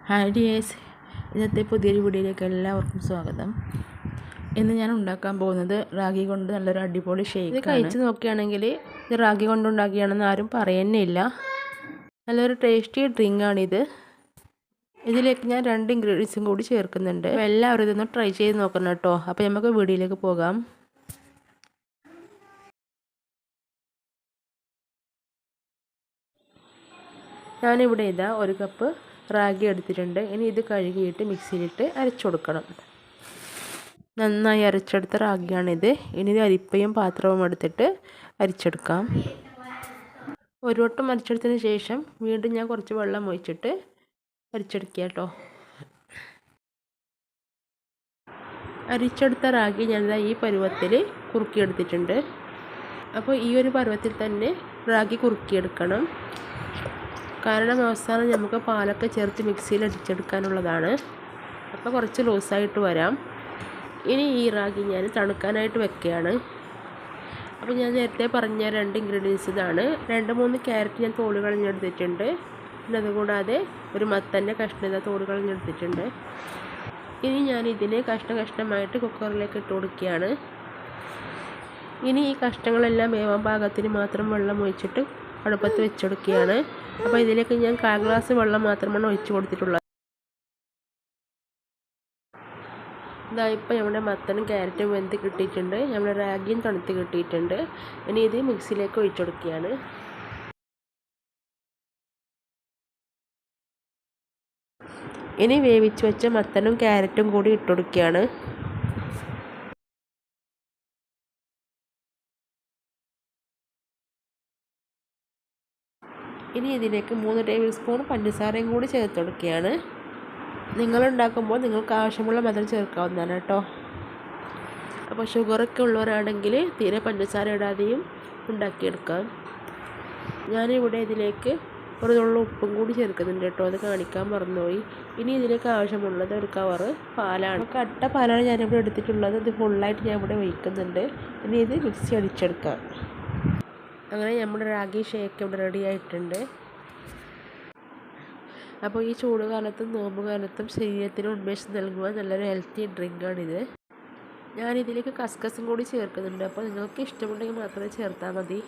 Hi dears, ഇന്നത്തെ പുതിയൊരു വീഡിയോയിലേക്ക് എല്ലാവർക്കും സ്വാഗതം. ഇന്ന് ഞാൻ ഉണ്ടാക്കാൻ പോകുന്നത് റാഗി കൊണ്ട് നല്ലൊരു അടിപൊളി ഷേക്ക്. ഇത് കഴിച്ച് നോക്കുകയാണെങ്കിൽ ഇത് റാഗി കൊണ്ടുണ്ടാക്കിയാണെന്ന് ആരും പറയുന്നില്ല. നല്ലൊരു ടേസ്റ്റി ഡ്രിങ്കാണിത്. ഇതിലേക്ക് ഞാൻ 2 ഇൻഗ്രീഡിയൻസും കൂടി ചേർക്കുന്നുണ്ട്. എല്ലാവരും ഇതൊന്ന് ട്രൈ ചെയ്ത് നോക്കണം കേട്ടോ. അപ്പോൾ നമുക്ക് വീഡിയോയിലേക്ക് പോകാം. ഞാനിവിടെ ഇതാ 1 കപ്പ് റാഗി എടുത്തിട്ടുണ്ട്. ഇനി ഇത് കഴുകിയിട്ട് മിക്സിയിലിട്ട് അരച്ചു കൊടുക്കണം. നന്നായി അരച്ചെടുത്ത റാഗിയാണിത്. ഇനി ഇത് അരിപ്പയും പാത്രവും എടുത്തിട്ട് അരിച്ചെടുക്കാം. ഒരു വട്ടം അരിച്ചെടുത്തതിന് ശേഷം വീണ്ടും ഞാൻ കുറച്ച് വെള്ളം ഒഴിച്ചിട്ട് അരിച്ചെടുക്കുക കേട്ടോ. അരിച്ചെടുത്ത റാഗി ഞാൻ ഈ പരുവത്തിൽ കുറുക്കിയെടുത്തിട്ടുണ്ട്. അപ്പോൾ ഈ ഒരു പരുവത്തിൽ തന്നെ റാഗി കുറുക്കിയെടുക്കണം. കാരണം അവസാനം നമുക്ക് പാലൊക്കെ ചേർത്ത് മിക്സിയിൽ അടിച്ചെടുക്കാനുള്ളതാണ്. അപ്പോൾ കുറച്ച് ലൂസായിട്ട് വരാം. ഇനി ഈ റാഗി ഞാൻ തണുക്കാനായിട്ട് വെക്കുകയാണ്. അപ്പോൾ ഞാൻ നേരത്തെ പറഞ്ഞ 2 ഇൻഗ്രീഡിയൻസ് ഇതാണ്. 2-3 ക്യാരറ്റ് ഞാൻ തോല് കളഞ്ഞെടുത്തിട്ടുണ്ട്. പിന്നെ അതുകൂടാതെ ഒരു മത്തൻ്റെ കഷ്ണം തോല് കളഞ്ഞെടുത്തിട്ടുണ്ട്. ഇനി ഞാൻ ഇതിനെ കഷ്ണമായിട്ട് കുക്കറിലേക്ക് ഇട്ട് കൊടുക്കുകയാണ്. ഇനി ഈ കഷ്ണങ്ങളെല്ലാം വേവാൻ പാകത്തിന് മാത്രം വെള്ളം ഒഴിച്ചിട്ട് അടുപ്പത്ത് വെച്ചെടുക്കുകയാണ്. അപ്പോൾ ഇതിലേക്ക് ഞാൻ 1/4 ഗ്ലാസ് വെള്ളം മാത്രമാണ് ഒഴിച്ച് കൊടുത്തിട്ടുള്ളത്. ഇപ്പോൾ നമ്മുടെ മത്തനും ക്യാരറ്റും വെന്ത് കിട്ടിയിട്ടുണ്ട്. നമ്മുടെ റാഗിയും തണുത്ത് കിട്ടിയിട്ടുണ്ട്. ഇനി ഇത് മിക്സിയിലേക്ക് ഒഴിച്ചെടുക്കുകയാണ്. ഇനി വേവിച്ച് വെച്ച മത്തനും ക്യാരറ്റും കൂടി ഇട്ടുകൊടുക്കുകയാണ്. ഇനി ഇതിലേക്ക് 3 ടേബിൾ സ്പൂൺ പഞ്ചസാരയും കൂടി ചേർത്ത് കൊടുക്കുകയാണ്. നിങ്ങളുണ്ടാക്കുമ്പോൾ നിങ്ങൾക്ക് ആവശ്യമുള്ള മധുരം ചേർക്കാവുന്നതാണ് കേട്ടോ. അപ്പോൾ ഷുഗറൊക്കെ ഉള്ളവരാണെങ്കിൽ തീരെ പഞ്ചസാര ഇടാതെയും ഉണ്ടാക്കിയെടുക്കാം. ഞാനിവിടെ ഇതിലേക്ക് ഒരു നുള്ളു ഉപ്പും കൂടി ചേർക്കുന്നുണ്ട് കേട്ടോ. അത് കാണിക്കാൻ മറന്നുപോയി. ഇനി ഇതിലേക്ക് ആവശ്യമുള്ളത് ഒരു കവറ് പാലാണ്. കട്ട പാലാണ് ഞാനിവിടെ എടുത്തിട്ടുള്ളത്. ഇത് ഫുള്ളായിട്ട് ഞാൻ ഇവിടെ ഒഴിക്കുന്നുണ്ട്. ഇനി ഇത് മിക്സി അടിച്ചെടുക്കാം. അങ്ങനെ നമ്മുടെ റാഗി ഷേക്ക് ഇവിടെ റെഡി ആയിട്ടുണ്ട്. അപ്പോൾ ഈ ചൂട് കാലത്തും നോമ്പ് കാലത്തും ശരീരത്തിന് ഉന്മേഷം നൽകുവാൻ നല്ലൊരു ഹെൽത്തി ഡ്രിങ്കാണിത്. ഞാനിതിലേക്ക് കസ്കസും കൂടി ചേർക്കുന്നുണ്ട്. അപ്പോൾ നിങ്ങൾക്ക് ഇഷ്ടമുണ്ടെങ്കിൽ മാത്രമേ ചേർത്താൽ മതി.